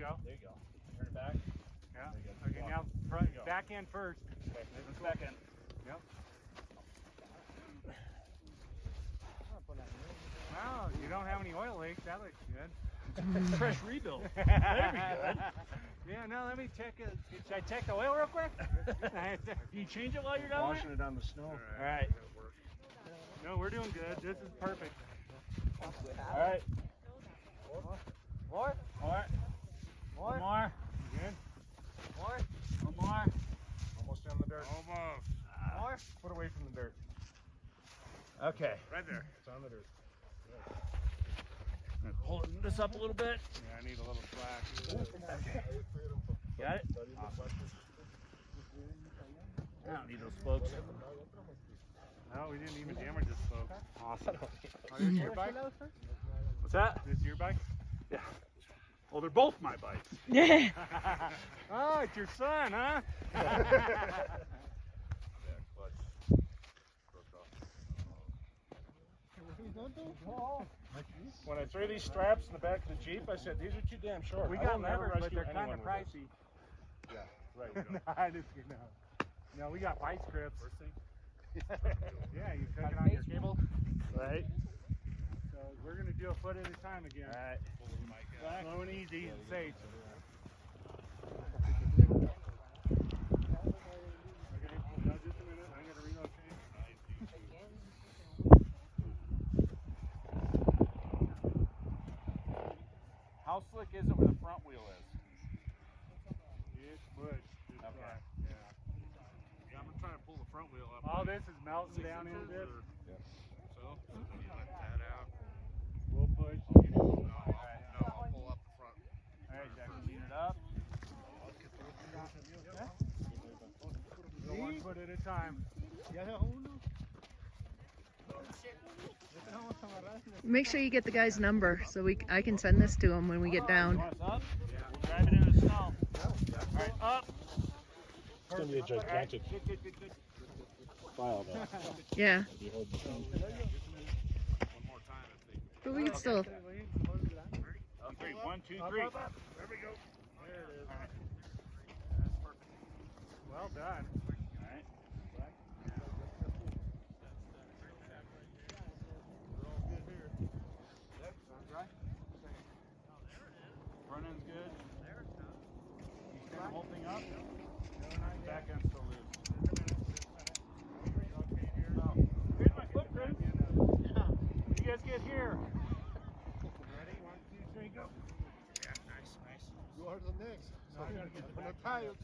go. There you go. Turn it back. Yeah. There you go. Okay, now front, back end first. Back end. Yep. Wow, you don't have any oil leaks. That looks good. Fresh rebuild. That'd be good. Yeah, no, let me check it. Should I check the oil real quick? Can you change it while you're down Washing it on the snow. All right. No, we're doing good. This is perfect. All right. More? More. More? More. Good. More? One more. Almost on the dirt. Almost. More? Put away from the dirt. Okay. Right there. It's on the dirt. I'm gonna pull this up a little bit. Yeah, I need a little slack. Got it? Awesome. I don't need those spokes. No, we didn't even damage this spoke. Awesome. Oh, this your bike? What's that? This your bike? Yeah. Well, they're both my bikes. Yeah. Oh, it's your son, huh? When I threw these straps in the back of the Jeep, I said, these are too damn short. We I got will never levers, but rescue they're kind anyone of with pricey. this. Yeah, right. No, I just no. No, we got vice grips. Yeah, you cook it on your cable. Right. So we're gonna do a foot at a time again. All right. Slow and easy and safe. Okay, now just a minute. I'm gonna relocate. How slick is it where the front wheel is? It's bush. It's Okay. dry. Yeah. Yeah, I'm going to try to pull the front wheel up. All this is melting down into this. So, you let that out. We'll push. No, I'll pull up the front. All right, Jack, lean it up. Go one foot at a time. Make sure you get the guy's number so I can send this to him when we get down. Want us up? Yeah. We'll drive it in the snow. All right, up. It's going to be a gigantic Good. file, though. Yeah. If you hold the phone. But we can still. Okay, 1, 2, 3. There we go. There it is. All right. That's perfect. Well done. All right. We're all good here. Sounds right. Front end's good. You stand the whole thing up? Back end's still loose. Here's my footprint. You guys get here. Ready? 1, 2, 3, go. Yeah, nice. You are the next. So, I gotta get the on the back. tire.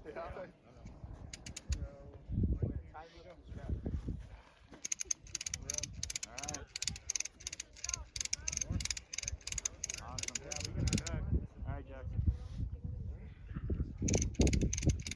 Yeah.